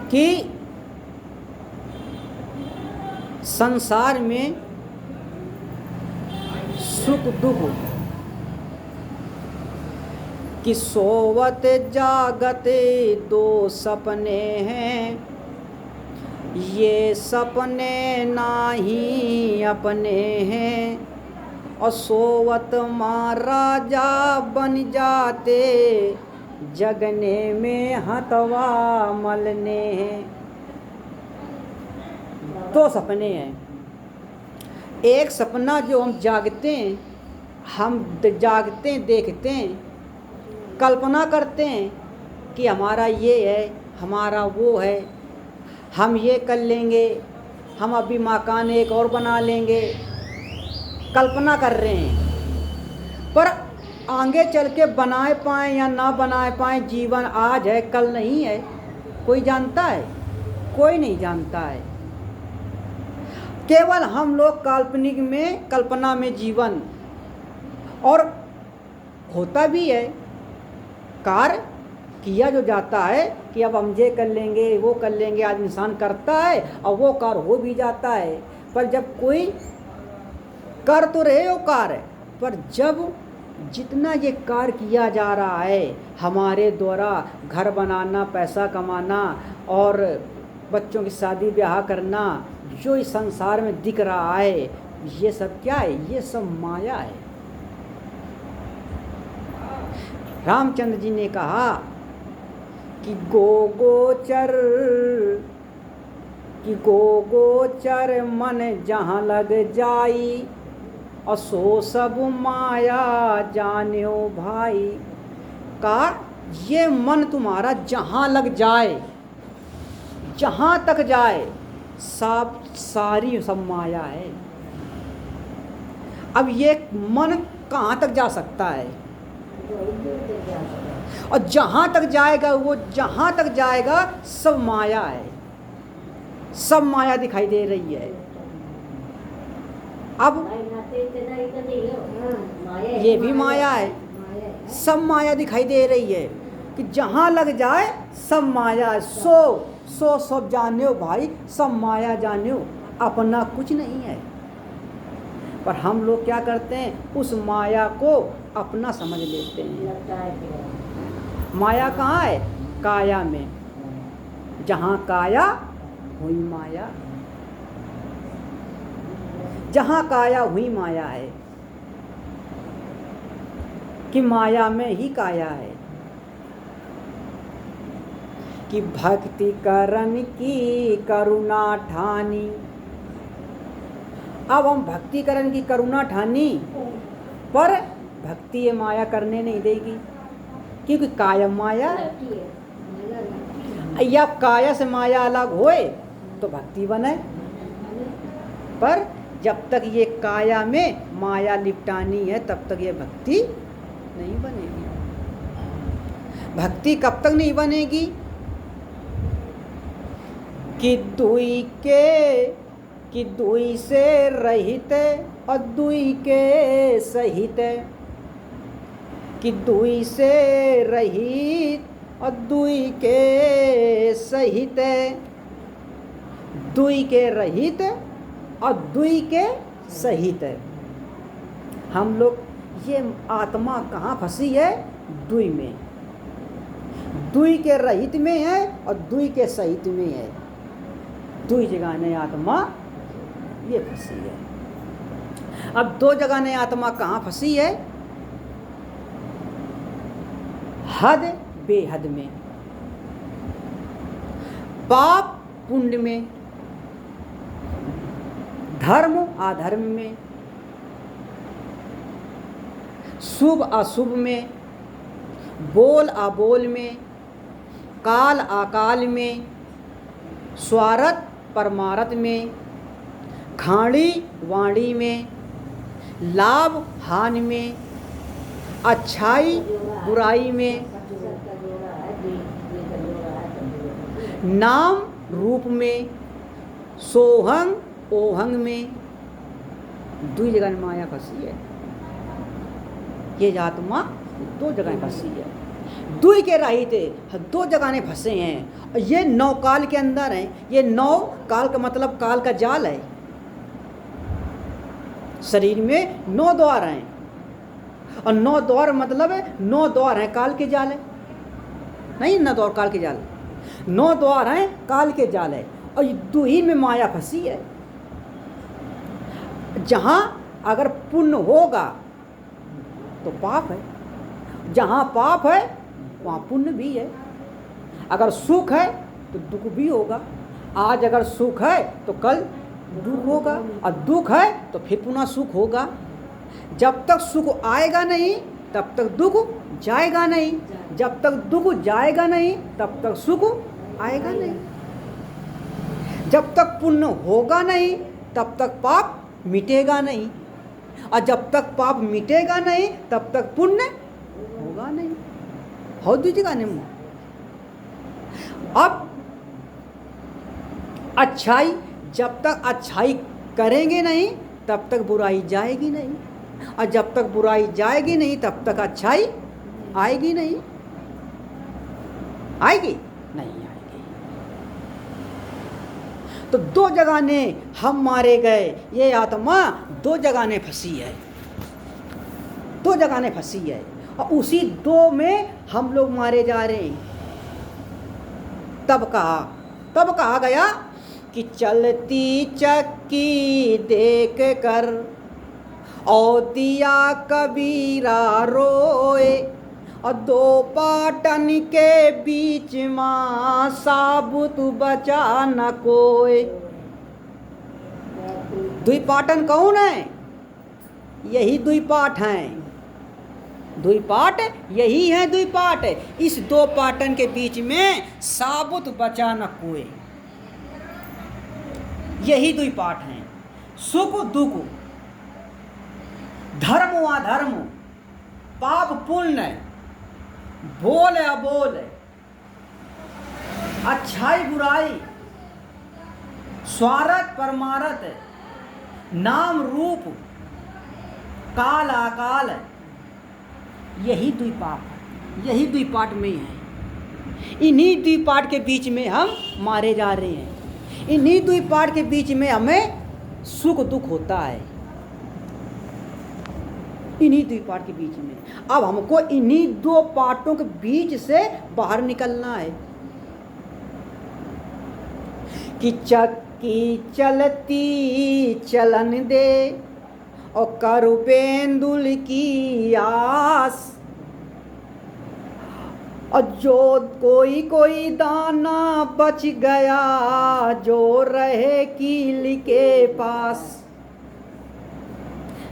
कि संसार में सुख दुख कि सोवत जागत दो सपने हैं, ये सपने नाही अपने हैं, और सोवत माँ राजा बन जाते, जगने में हथवा मलने हैं। दो सपने हैं। एक सपना जो हम जागते हैं, देखते हैं, कल्पना करते हैं कि हमारा ये है, हमारा वो है, हम ये कर लेंगे, हम अभी मकान एक और बना लेंगे, कल्पना कर रहे हैं। पर आगे चल के बनाए पाएँ या ना बनाए पाएँ, जीवन आज है कल नहीं है, कोई जानता है? कोई नहीं जानता है। केवल हम लोग काल्पनिक में, कल्पना में जीवन, और होता भी है, कार्य किया जो जाता है कि अब हम ये कर लेंगे, वो कर लेंगे, आज इंसान करता है और वो कार्य हो भी जाता है। पर जब कोई कर तो रहे हो कार्य, पर जब जितना ये कार्य किया जा रहा है हमारे द्वारा, घर बनाना, पैसा कमाना और बच्चों की शादी ब्याह करना, जो इस संसार में दिख रहा है, ये सब क्या है? ये सब माया है। रामचंद्र जी ने कहा कि गोचर मन जहाँ लग जाई, और सो सब माया जान्यो भाई। का ये मन तुम्हारा जहाँ लग जाए, जहाँ तक जाए, सारी सब माया है। अब ये मन कहाँ तक जा सकता है? और जहाँ तक जाएगा, वो जहाँ तक जाएगा सब माया है, सब माया दिखाई दे रही है। अब ये भी माया है, सब माया दिखाई दे रही है कि जहाँ लग जाए सब माया है। सो सब जान्यो भाई, सब माया जान्यो, अपना कुछ नहीं है। पर हम लोग क्या करते हैं? उस माया को अपना समझ लेते हैं। माया कहाँ है? काया में। जहाँ काया हुई माया, जहाँ काया हुई माया है, कि माया में ही काया है। कि भक्ति करन की करुणा ठानी। अब हम भक्ति करन की करुणा ठानी, पर भक्ति ये माया करने नहीं देगी, क्योंकि कायम माया है। या काया से माया अलग होए तो भक्ति बने, पर जब तक ये काया में माया लिपटानी है तब तक ये भक्ति नहीं बनेगी। भक्ति कब तक नहीं बनेगी? कि दुई से रहित और दुई के सहित। कि दुई से रहित और दुई के सहित। दुई के रहित और दुई के सहित। हम लोग, ये आत्मा कहाँ फंसी है? दुई में। दुई के रहित में है और दुई के सहित में है। दुई जगह ने आत्मा ये फंसी है। अब दो जगह ने आत्मा कहाँ फंसी है? हद बेहद में, पाप पुण्य में, धर्म अधर्म में, शुभ अशुभ में, बोल अबोल में, काल अकाल में, स्वार्थ परमार्थ में, खाड़ी वाणी में, लाभ हानि में, अच्छाई बुराई में, नाम रूप में, सोहंग ओहंग में। दो जगह में माया फंसी है। ये आत्मा दो जगह फंसी है। दुई के राही थे, दो जगाने फंसे हैं। ये 9 काल के अंदर हैं। ये 9 काल का मतलब काल का जाल है। शरीर में 9 द्वार हैं और 9 द्वार मतलब 9 द्वार हैं काल के जाल है। नहीं, 9 द्वार काल के जाल, 9 द्वार हैं काल के जाल है। और ये दुही में माया फंसी है। जहां अगर पुण्य होगा तो पाप है, जहां पाप है वहाँ पुण्य भी है। अगर सुख है तो दुख भी होगा। आज अगर सुख है तो कल दुख होगा, और दुख है तो फिर पुनः सुख होगा। जब तक सुख आएगा नहीं तब तक दुख जाएगा नहीं, जब तक दुख जाएगा नहीं तब तक सुख आएगा नहीं। जब तक पुण्य होगा नहीं तब तक पाप मिटेगा नहीं, और जब तक पाप मिटेगा नहीं तब तक पुण्य होगा नहीं। हो दीजिएगा नहीं। अब अच्छाई, जब तक अच्छाई करेंगे नहीं तब तक बुराई जाएगी नहीं, और जब तक बुराई जाएगी नहीं तब तक अच्छाई आएगी नहीं। आएगी नहीं आएगी। तो 2 जगह हम मारे गए। ये आत्मा 2 जगह फंसी है, 2 जगह फंसी है, और उसी 2 में हम लोग मारे जा रहे हैं। तब कहा गया कि चलती चक्की देख कर और दिया कबीरा रोए, और 2 पाटन के बीच मां साबुत बचा न कोई। 2 पाटन कौन है? यही 2 पाठ हैं। 2 पाठ यही है। 2 पाठ, इस 2 पाटन के बीच में साबुत बचा न कोई। यही 2 पाठ हैं। सुख दुख, धर्म अधर्म, पाप पुण्य, बोल अबोल, अच्छाई बुराई, स्वार्थ परमार्थ, नाम रूप, काल अकाल, यही 2 पाठ, यही 2 पाठ में है। इन्हीं 2 पाठ के बीच में हम मारे जा रहे हैं। इन्हीं 2 पाठ के बीच में हमें सुख दुख होता है। इन्हीं 2 पाठ के बीच में अब हमको इन्हीं 2 पाठों के बीच से बाहर निकलना है। कि चक्की चलती चलन दे और करु बेंदुल की आस, और जो कोई दाना बच गया जो रहे कील के पास।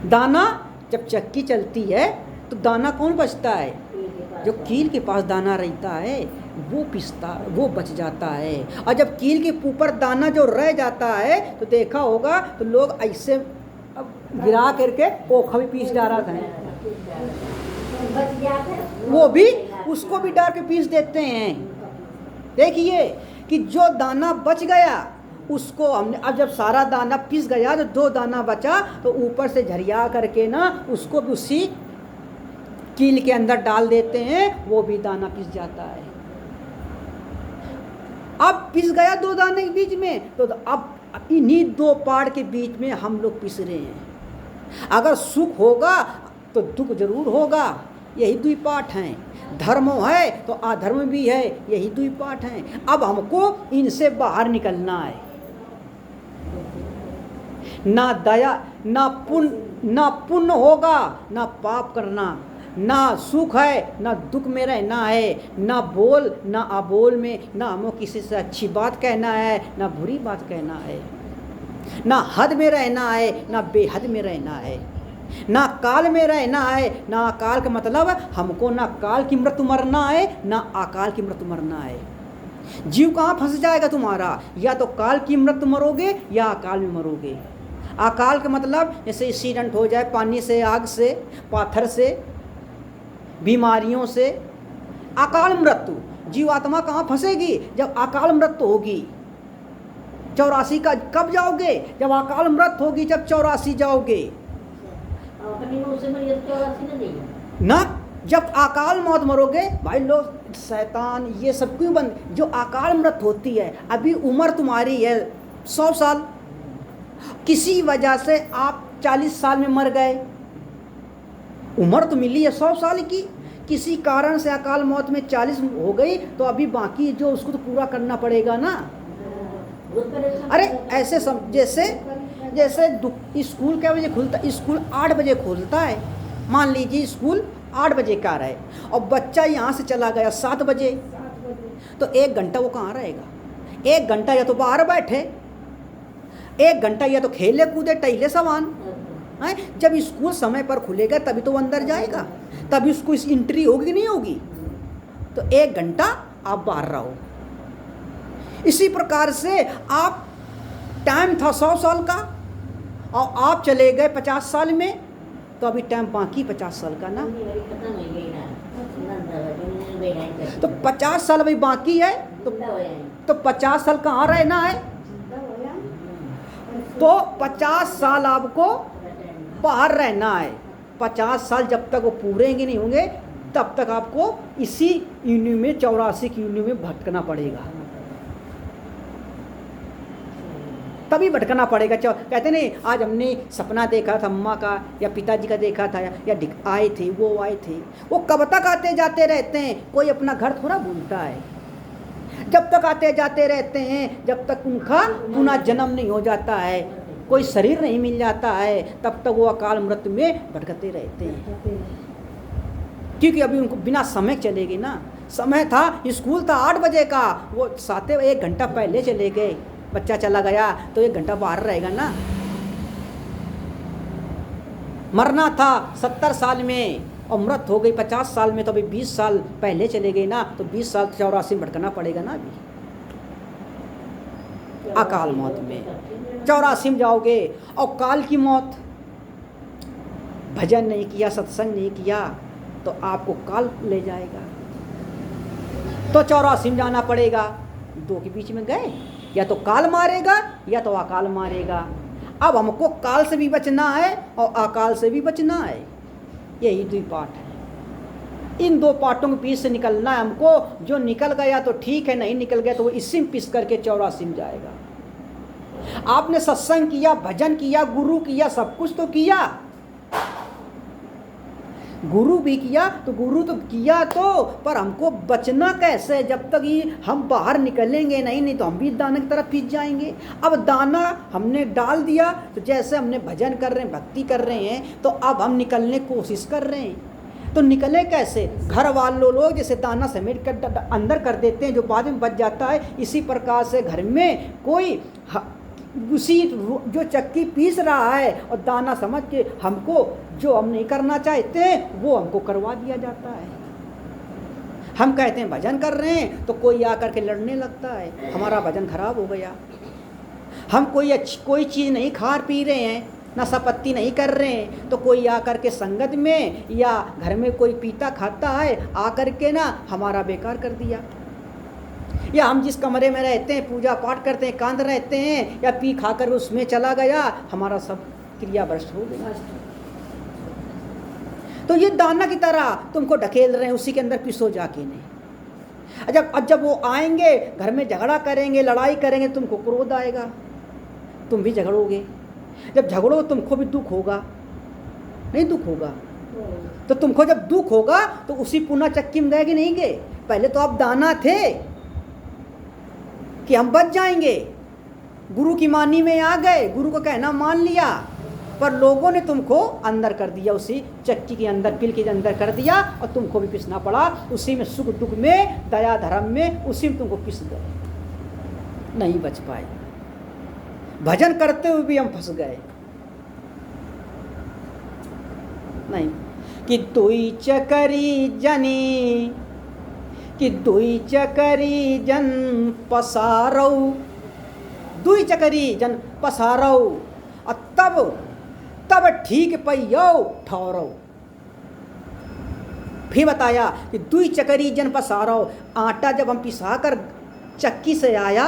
दाना जब चक्की चलती है तो दाना कौन बचता है? जो कील के पास दाना रहता है वो पिसता, वो बच जाता है। और जब कील के ऊपर दाना जो रह जाता है तो देखा होगा तो लोग ऐसे गिरा करके पोखा भी पीस डाला था, वो भी उसको भी डाल के पीस देते हैं। देखिए कि जो दाना बच गया उसको हमने, अब जब सारा दाना पिस गया तो 2 दाना बचा तो ऊपर से झरिया करके ना उसको भी उसी कील के अंदर डाल देते हैं, वो भी दाना पिस जाता है। अब पिस गया 2 दाने के बीच में तो अब इन्हीं 2 पाड़ के बीच में हम लोग पिस रहे हैं। अगर सुख होगा तो दुख जरूर होगा, यही 2 पाठ हैं। धर्म है तो अधर्म भी है, यही 2 पाठ हैं। अब हमको इनसे बाहर निकलना है। ना दया ना पुण्य होगा, ना पाप करना, ना सुख है ना दुख में रहना है, ना बोल ना अबोल में, ना हमें किसी से अच्छी बात कहना है ना बुरी बात कहना है, ना हद में रहना है ना बेहद में रहना है, ना काल में रहना है ना अकाल का मतलब हमको ना काल की मृत्यु मरना है ना अकाल की मृत्यु मरना है। जीव कहाँ फंस जाएगा तुम्हारा? या तो काल की मृत्यु मरोगे या अकाल में मरोगे। अकाल का मतलब जैसे एक्सीडेंट हो जाए, पानी से, आग से, पाथर से, बीमारियों से, अकाल मृत्यु। जीवात्मा कहाँ फंसेगी? जब अकाल मृत्यु होगी। 84 का कब जाओगे? जब अकाल मृत्यु होगी, जब 84 जाओगे ना। जब अकाल मौत मरोगे भाई लोग शैतान ये सब क्यों बंद, जो अकाल मृत होती है, अभी उम्र तुम्हारी है 100 साल, किसी वजह से आप 40 साल में मर गए, उम्र तो मिली है 100 साल की, किसी कारण से अकाल मौत में 40 हो गई, तो अभी बाकी जो उसको तो पूरा करना पड़ेगा ना। अरे ऐसे जैसे स्कूल क्या बजे खुलता, स्कूल 8 बजे खुलता है, मान लीजिए स्कूल 8 बजे का रहे और बच्चा यहाँ से चला गया 7 बजे, तो 1 घंटा वो कहाँ रहेगा? 1 घंटा या तो बाहर बैठे, 1 घंटा या तो खेले कूदे टहले सामान है। जब स्कूल समय पर खुलेगा तभी तो वो अंदर जाएगा, तभी उसको इस एंट्री होगी कि नहीं होगी। तो 1 घंटा आप बाहर रहो। इसी प्रकार से आप टाइम था 100 साल का और आप चले गए 50 साल में, तो अभी टाइम बाकी 50 साल का ना, तो 50 साल अभी बाकी है, तो 50 साल कहाँ रहना है? तो 50 साल आपको बाहर रहना है। 50 साल जब तक वो पूरे नहीं होंगे तब तक आपको इसी यूनि में 84 की यूनि में भटकना पड़ेगा, तभी भटकना पड़ेगा। कहते नहीं, आज हमने सपना देखा था अम्मा का या पिताजी का देखा था, या आए थे वो आए थे, वो कब तक आते जाते रहते हैं। कोई अपना घर थोड़ा भूलता है, जब तक आते जाते रहते हैं, जब तक उनका पुनः जन्म नहीं हो जाता है, कोई शरीर नहीं मिल जाता है, तब तक वो अकाल मृत्यु में भटकते रहते हैं। क्योंकि अभी उनको बिना समय चलेगी ना। समय था, स्कूल था 8 बजे का, वो 1 घंटा पहले चले गए, बच्चा चला गया तो 1 घंटा बाहर रहेगा ना। मरना था 70 साल में और मृत हो गई 50 साल में, तो अभी 20 साल पहले चले गए ना, तो 20 साल 84 में भटकना पड़ेगा ना। अभी अकाल मौत में 84 में जाओगे। और काल की मौत, भजन नहीं किया, सत्संग नहीं किया, तो आपको काल ले जाएगा, तो 84 में जाना पड़ेगा। दो के बीच में गए, या तो काल मारेगा या तो अकाल मारेगा। अब हमको काल से भी बचना है और अकाल से भी बचना है, यही 2 पार्ट है। इन 2 पार्टों के बीच से निकलना है हमको। जो निकल गया तो ठीक है, नहीं निकल गया तो वो इसी में पिस करके 84 में जाएगा। आपने सत्संग किया, भजन किया, गुरु किया, सब कुछ तो किया, गुरु भी किया, तो गुरु तो किया तो, पर हमको बचना कैसे? जब तक ये हम बाहर निकलेंगे नहीं तो हम भी दाना की तरफ पीछे जाएंगे। अब दाना हमने डाल दिया, तो जैसे हमने भजन कर रहे हैं, भक्ति कर रहे हैं, तो अब हम निकलने की कोशिश कर रहे हैं, तो निकले कैसे? घर वालों लोग जैसे दाना समेट कर अंदर कर देते हैं, जो बाद में बच जाता है, इसी प्रकार से घर में कोई उसी जो चक्की पीस रहा है और दाना समझ के हमको जो हम नहीं करना चाहते हैं वो हमको करवा दिया जाता है। हम कहते हैं भजन कर रहे हैं, तो कोई आकर के लड़ने लगता है, हमारा भजन खराब हो गया। हम कोई चीज़ नहीं खा पी रहे हैं, नशा पत्ती नहीं कर रहे हैं, तो कोई आकर के संगत में या घर में कोई पीता खाता है, आकर के ना हमारा बेकार कर दिया। या हम जिस कमरे में रहते हैं, पूजा पाठ करते हैं, कांद रहते हैं, या पी खाकर उसमें चला गया, हमारा सब क्रिया भ्रष्ट हो गया। तो ये दाना की तरह तुमको ढकेल रहे हैं, उसी के अंदर पिसो जाके नहीं। जब वो आएंगे, घर में झगड़ा करेंगे, लड़ाई करेंगे, तुमको क्रोध आएगा, तुम भी झगड़ोगे। जब झगड़ो तुमको भी दुख होगा, नहीं दुख होगा? तो तुमको जब दुख होगा तो उसी पुनः चक्की में गए कि नहीं गए? पहले तो आप दाना थे कि हम बच जाएंगे, गुरु की मानी में आ गए, गुरु को कहना मान लिया, पर लोगों ने तुमको अंदर कर दिया, उसी चक्की के अंदर, पिल के अंदर कर दिया, और तुमको भी पिसना पड़ा उसी में, सुख दुख में, दया धर्म में, उसी में तुमको पिस गए, नहीं बच पाए। भजन करते हुए भी हम फंस गए। नहीं कि दुई चकरी जनी, कि दुई चकरी जन पसारौ, दुई चकरी जन पसारौ, और तब ठीक पैयो ठौरौ। फिर बताया कि दुई चकरी जन पसारौ, आटा जब हम पिसा कर चक्की से आया,